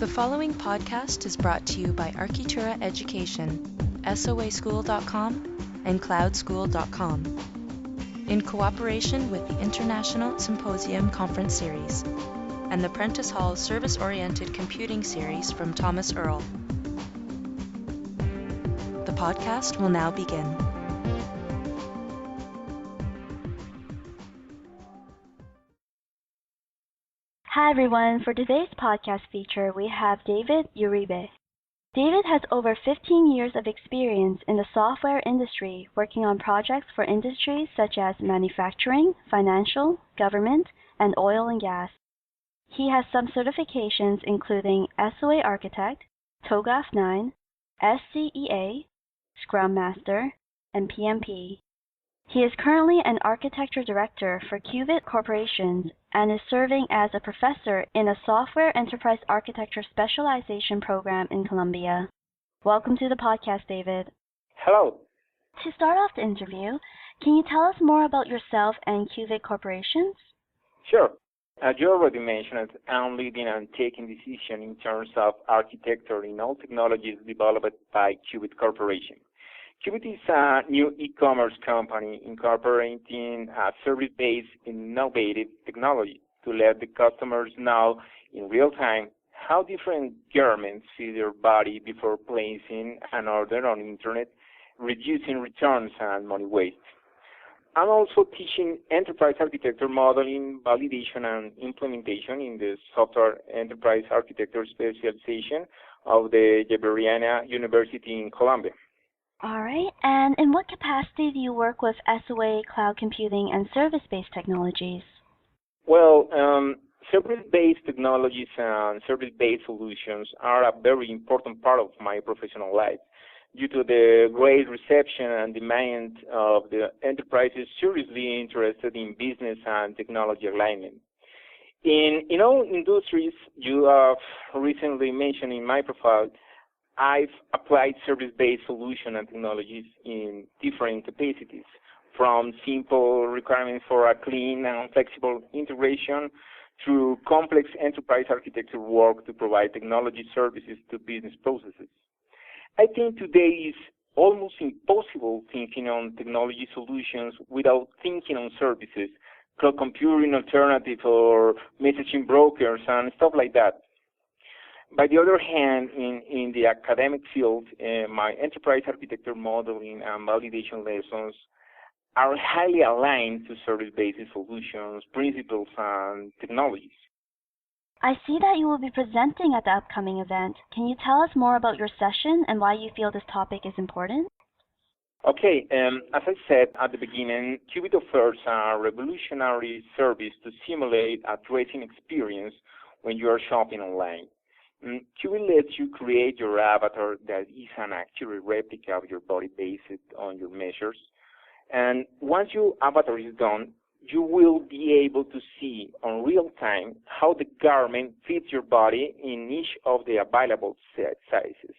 The following podcast is brought to you by Architura Education, SOAschool.com, and CloudSchool.com, in cooperation with the International Symposium Conference Series and the Prentice Hall Service-Oriented Computing Series from Thomas Earl. The podcast will now begin. Hi everyone, for today's podcast feature we have David Uribe. David has over 15 years of experience in the software industry working on projects for industries such as manufacturing, financial, government, and oil and gas. He has some certifications including SOA Architect, TOGAF 9, SCEA, Scrum Master, and PMP. He is currently an architecture director for Qvit Corporation and is serving as a professor in a software enterprise architecture specialization program in Colombia. Welcome to the podcast, David. Hello. To start off the interview, can you tell us more about yourself and Qvit Corporation? Sure. As you already mentioned, I'm leading and taking decisions in terms of architecture in all technologies developed by Qvit Corporation. Qvit is a new e-commerce company incorporating a service-based innovative technology to let the customers know in real time how different garments fit their body before placing an order on the internet, reducing returns and money waste. I'm also teaching enterprise architecture modeling, validation, and implementation in the software enterprise architecture specialization of the Javeriana University in Colombia. All right, and in what capacity do you work with SOA, cloud computing, and service-based technologies? Well, service-based technologies and service-based solutions are a very important part of my professional life due to the great reception and demand of the enterprises seriously interested in business and technology alignment. In all industries you have recently mentioned in my profile, I've applied service-based solutions and technologies in different capacities, from simple requirements for a clean and flexible integration through complex enterprise architecture work to provide technology services to business processes. I think today is almost impossible thinking on technology solutions without thinking on services, cloud computing alternatives or messaging brokers and stuff like that. By the other hand, in the academic field, my enterprise architecture modeling and validation lessons are highly aligned to service-based solutions, principles, and technologies. I see that you will be presenting at the upcoming event. Can you tell us more about your session and why you feel this topic is important? Okay, as I said at the beginning, Qvit offers a revolutionary service to simulate a dressing experience when you are shopping online. Qvit lets you create your avatar that is an accurate replica of your body based on your measures. And once your avatar is done, you will be able to see on real time how the garment fits your body in each of the available sizes.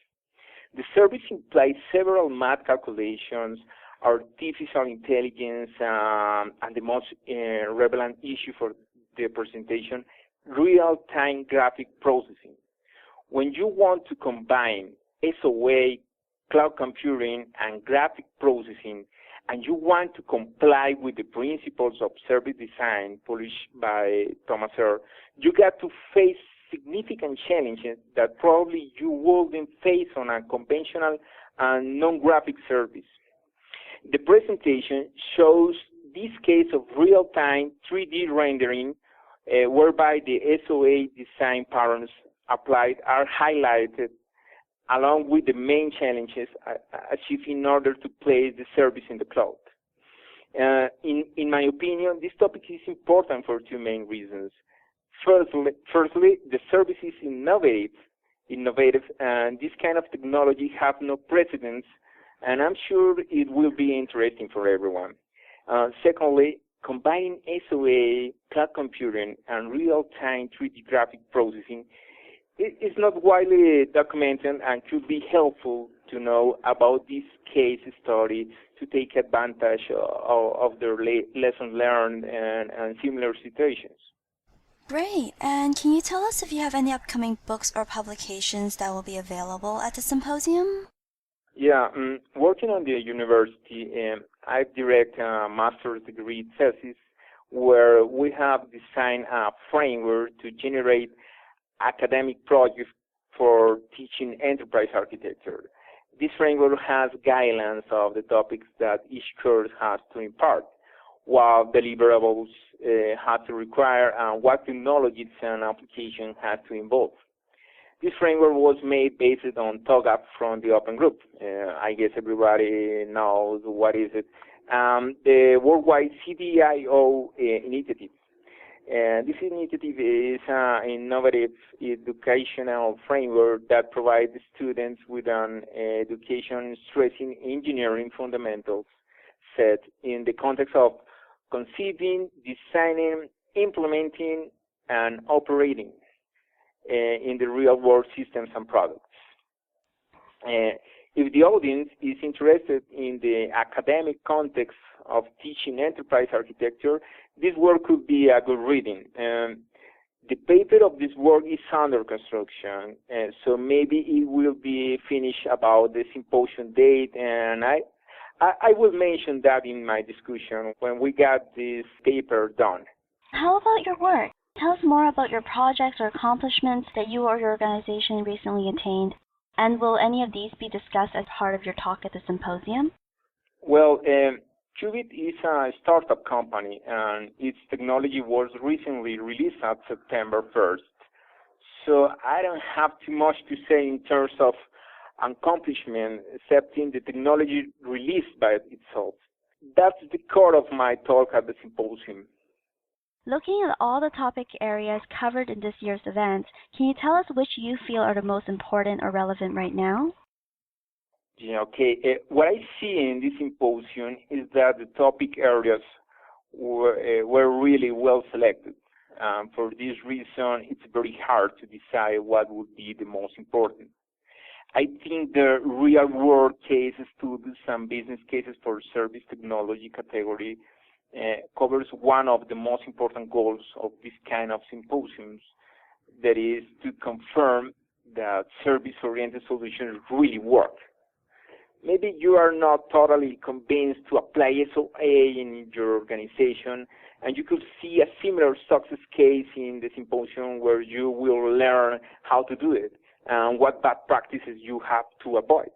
The service implies several math calculations, artificial intelligence, and the most relevant issue for the presentation, real-time graphic processing. When you want to combine SOA, cloud computing, and graphic processing, and you want to comply with the principles of service design published by Thomas Earl, you got to face significant challenges that probably you wouldn't face on a conventional and non-graphic service. The presentation shows this case of real-time 3D rendering whereby the SOA design patterns applied are highlighted along with the main challenges achieved in order to place the service in the cloud. In my opinion, this topic is important for two main reasons. Firstly, the service is innovative, and this kind of technology have no precedence, and I'm sure it will be interesting for everyone. Secondly, combining SOA, cloud computing, and real-time 3D graphic processing is not widely documented and could be helpful to know about this case study to take advantage of their lessons learned and similar situations. Great. And can you tell us if you have any upcoming books or publications that will be available at the symposium? Yeah, working on the university, I direct a master's degree thesis where we have designed a framework to generate academic projects for teaching enterprise architecture. This framework has guidelines of the topics that each course has to impart, what deliverables have to require, and what technologies and application has to involve. This framework was made based on TOGAP from the Open Group. I guess everybody knows what is it. The worldwide CDIO initiative. This initiative is an innovative educational framework that provides students with an education stressing engineering fundamentals set in the context of conceiving, designing, implementing, and operating in the real-world systems and products. If the audience is interested in the academic context of teaching enterprise architecture, this work could be a good reading. The paper of this work is under construction, so maybe it will be finished about the symposium date, and I will mention that in my discussion when we got this paper done. How about your work? Tell us more about your projects or accomplishments that you or your organization recently attained, and will any of these be discussed as part of your talk at the symposium? Well, Qvit is a startup company, and its technology was recently released on September 1st. So I don't have too much to say in terms of accomplishment, except in the technology released by itself. That's the core of my talk at the symposium. Looking at all the topic areas covered in this year's event, can you tell us which you feel are the most important or relevant right now? Yeah, okay. What I see in this symposium is that the topic areas were really well selected. For this reason, it's very hard to decide what would be the most important. I think the real-world cases studies and business cases for service technology category covers one of the most important goals of this kind of symposiums, that is to confirm that service-oriented solutions really work. Maybe you are not totally convinced to apply SOA in your organization, and you could see a similar success case in the symposium where you will learn how to do it and what bad practices you have to avoid.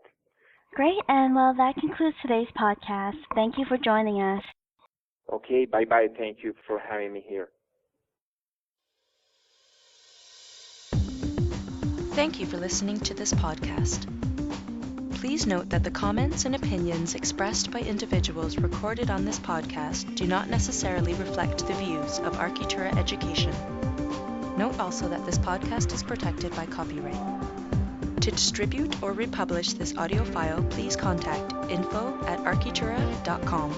Great, and well, that concludes today's podcast. Thank you for joining us. Okay, bye-bye. Thank you for having me here. Thank you for listening to this podcast. Please note that the comments and opinions expressed by individuals recorded on this podcast do not necessarily reflect the views of Architura Education. Note also that this podcast is protected by copyright. To distribute or republish this audio file, please contact info@architura.com.